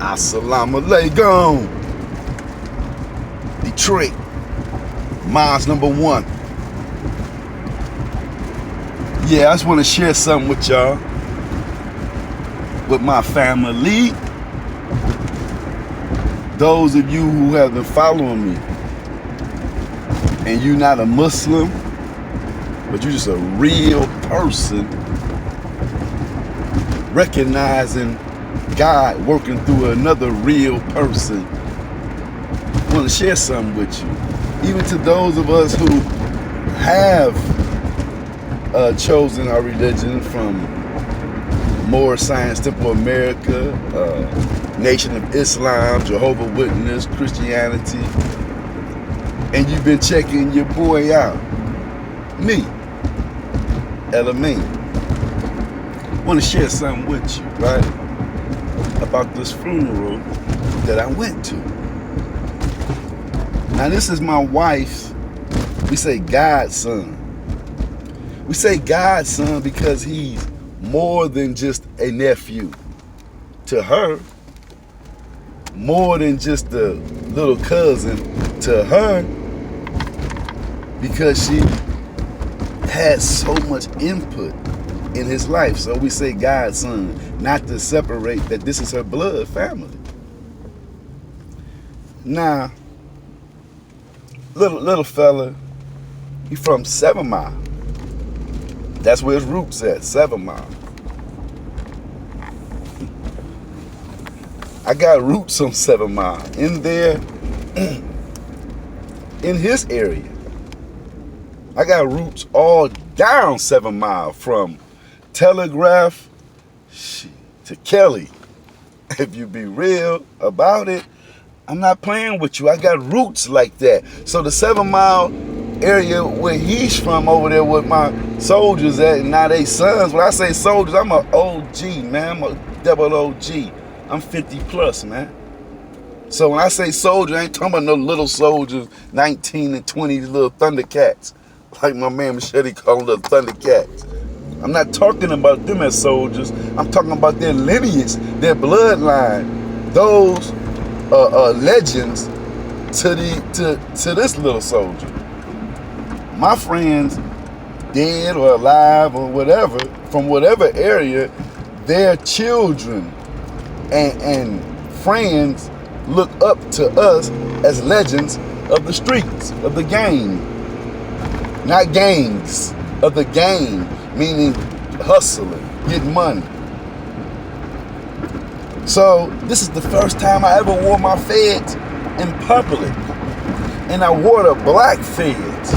Assalamu alaikum. Detroit, miles number 1. Yeah, I just want to share something with y'all, with my family. Those of you who have been following me, and you're not a Muslim, but you're just a real person, recognizing God working through another real person. I want to share something with you. Even to those of us who have chosen our religion, from Moorish Science Temple of America, Nation of Islam, Jehovah's Witness, Christianity, and you've been checking your boy out, me, Elamine. I want to share something with you, right, about this funeral that I went to. Now, this is my wife's, we say godson. We say godson because he's more than just a nephew to her, more than just a little cousin to her, because she had so much input in his life. So we say godson, not to separate that this is her blood family. Now, little fella, he from 7 Mile. That's where his roots at, 7 Mile. I got roots on 7 Mile. In there, in his area. I got roots all down 7 Mile, from Telegraph to Kelly. If you be real about it, I'm not playing with you. I got roots like that. So the 7 Mile area where he's from, over there with my soldiers at, and now they sons. When I say soldiers, I'm an OG, man. I'm a double OG. I'm 50 plus, man. So when I say soldier, I ain't talking about no little soldiers, 19 and 20 little Thundercats, like my man Machete called them, little Thundercats. I'm not talking about them as soldiers. I'm talking about their lineage, their bloodline, those legends to this little soldier. My friends, dead or alive or whatever, from whatever area, their children and friends look up to us as legends of the streets, of the game. Not gangs, of the game, meaning hustling, getting money. So this is the first time I ever wore my feds in public. And I wore the black feds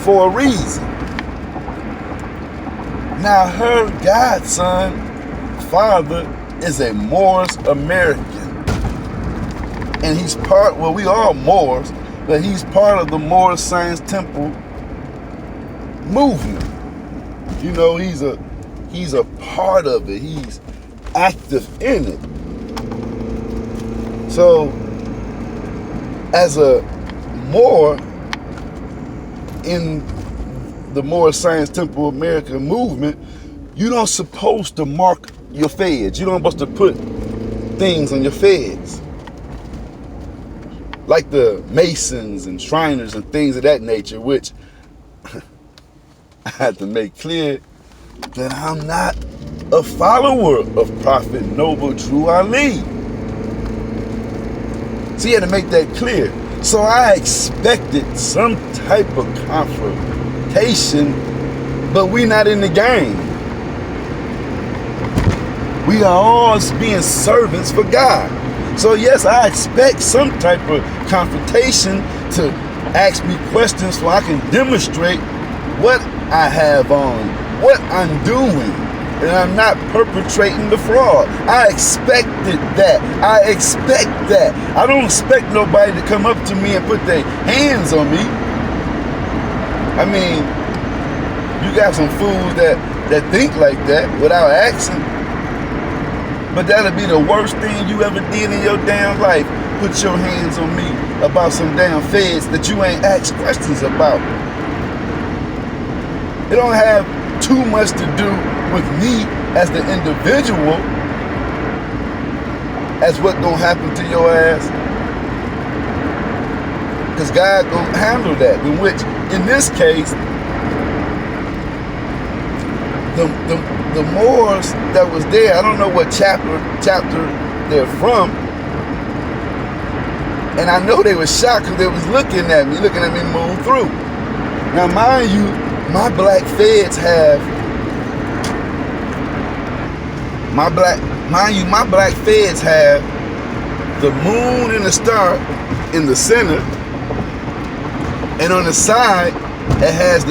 for a reason. Now her godson, father, is a Moorish American. And he's part, well, we are Moors, but he's part of the Moorish Science Temple movement. You know, he's a part of it. He's active in it. So, as a Moor in the Moorish Science Temple of America movement, you don't supposed to mark your feds. You don't supposed to put things on your feds, like the Masons and Shriners and things of that nature, which I had to make clear that I'm not a follower of Prophet Noble True Ali. So you had to make that clear. So I expected some type of confrontation, but we not in the game. We are all being servants for God. So yes, I expect some type of confrontation, to ask me questions so I can demonstrate what I have on, what I'm doing, and I'm not perpetrating the fraud. I expected that. I expect that. I don't expect nobody to come up to me and put their hands on me. I mean, you got some fools that think like that without asking. But that'll be the worst thing you ever did in your damn life. Put your hands on me about some damn feds that you ain't asked questions about. It don't have too much to do with me as the individual. as what gonna happen to your ass? Because God gonna handle that. In which, in this case, the Moors that was there, I don't know what chapter they're from, and I know they were shocked because they was looking at me move through. Now, mind you, my black feds have the moon and the star in the center, and on the side it has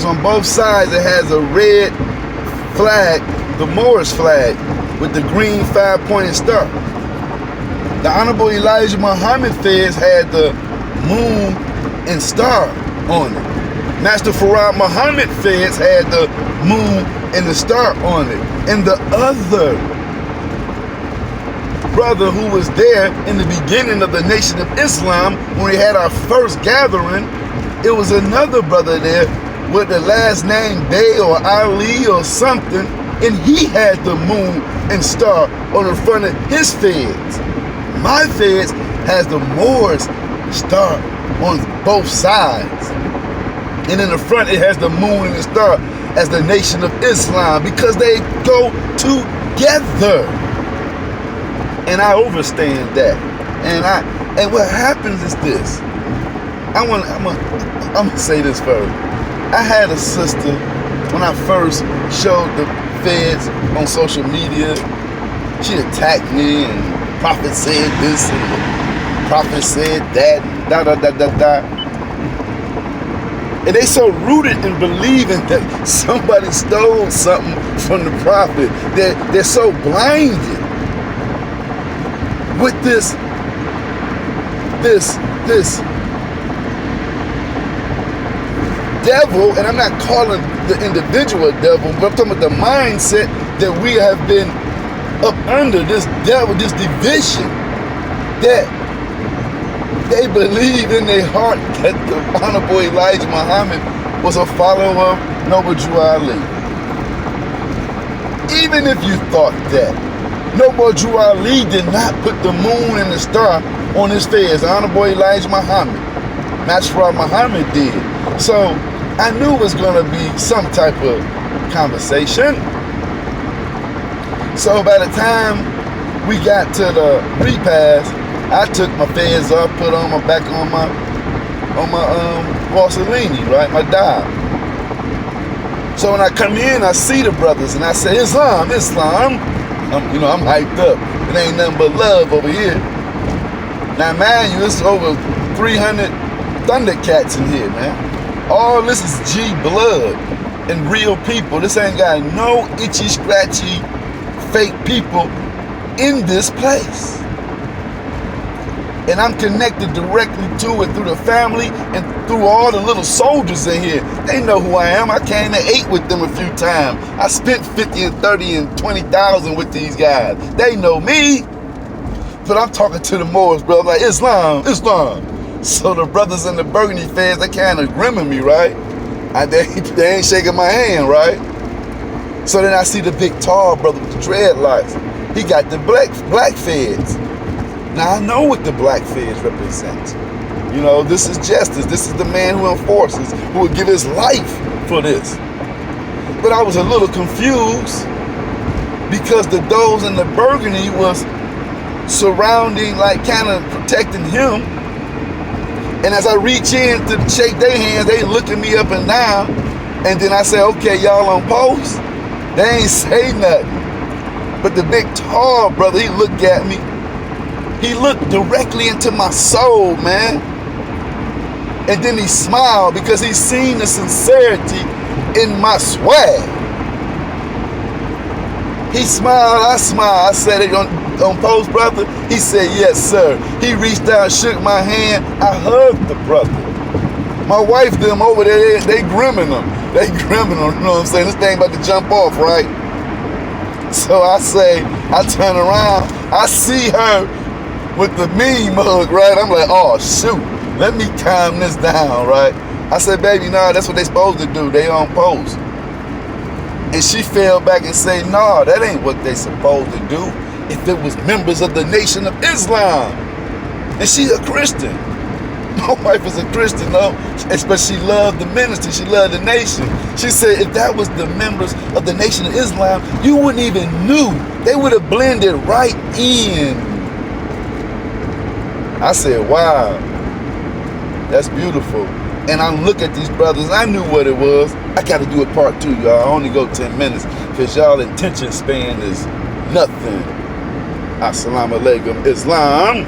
on both sides, it has a red flag, the Moorish flag, with the green 5-pointed star. The Honorable Elijah Muhammad feds had the moon and star on it. Master Farad Muhammad feds had the moon and the star on it. And the other brother who was there in the beginning of the Nation of Islam, when we had our first gathering, it was another brother there with the last name Bey or Ali or something, and he had the moon and star on the front of his feds. My feds has the Moors star on both sides, and in the front it has the moon and the star as the Nation of Islam, because they go together. And I understand that. And what happens is this. I'm gonna say this first. I had a sister when I first showed the feds on social media. She attacked me, and Prophet said this and Prophet said that, and da. And they so rooted in believing that somebody stole something from the Prophet. They're so blinded with this devil, and I'm not calling the individual a devil, but I'm talking about the mindset that we have been up under, this devil, this division, that they believe in their heart that the Honorable Elijah Muhammad was a follower of Noble Drew Ali. Even if you thought that, Noble Drew Ali did not put the moon and the star on his feds. The Honorable Elijah Muhammad, Master Farad Muhammad did. So I knew it was going to be some type of conversation. So by the time we got to the repast, I took my feds off, put on my back on my Borsellini, right, my dial. So when I come in, I see the brothers, and I say, Islam. I'm hyped up. It ain't nothing but love over here. Now, mind you, it's over 300 Thundercats in here, man. All this is G blood and real people. This ain't got no itchy, scratchy, fake people in this place. And I'm connected directly to it through the family and through all the little soldiers in here. They know who I am. I came and ate with them a few times. I spent 50 and 30 and 20,000 with these guys. They know me. But I'm talking to the Moors, bro. Like, Islam. So the brothers in the Burgundy fans, they kind of grimming me, right? They ain't shaking my hand, right? So then I see the big tall brother with the dreadlocks. He got the black feds. Now I know what the black feds represent. You know, this is justice. This is the man who enforces, who would give his life for this. But I was a little confused because those in the Burgundy was surrounding, like kind of protecting him. And as I reach in to shake their hands, they looking me up and down. And then I say, okay, y'all on post? They ain't say nothing. But the big tall brother, he looked at me. He looked directly into my soul, man. And then he smiled because he seen the sincerity in my swag. He smiled, I smiled. I said, "It on post, brother?" He said, "Yes, sir." He reached out, shook my hand. I hugged the brother. My wife, them over there, they grimming them. They grimming them, you know what I'm saying? This thing about to jump off, right? So I say, I turn around, I see her with the mean mug, right? I'm like, oh, shoot, let me calm this down, right? I said, baby, nah, that's what they supposed to do. They on post. And she fell back and say, nah, that ain't what they supposed to do. if it was members of the Nation of Islam. And she a Christian. My wife is a Christian, though, but she loved the ministry. She loved the nation. She said if that was the members of the Nation of Islam, you wouldn't even knew. They would have blended right in. I said, wow, that's beautiful. And I look at these brothers, I knew what it was. I got to do it part 2, y'all. I only go 10 minutes because y'all attention span is nothing. Assalamu alaikum, Islam.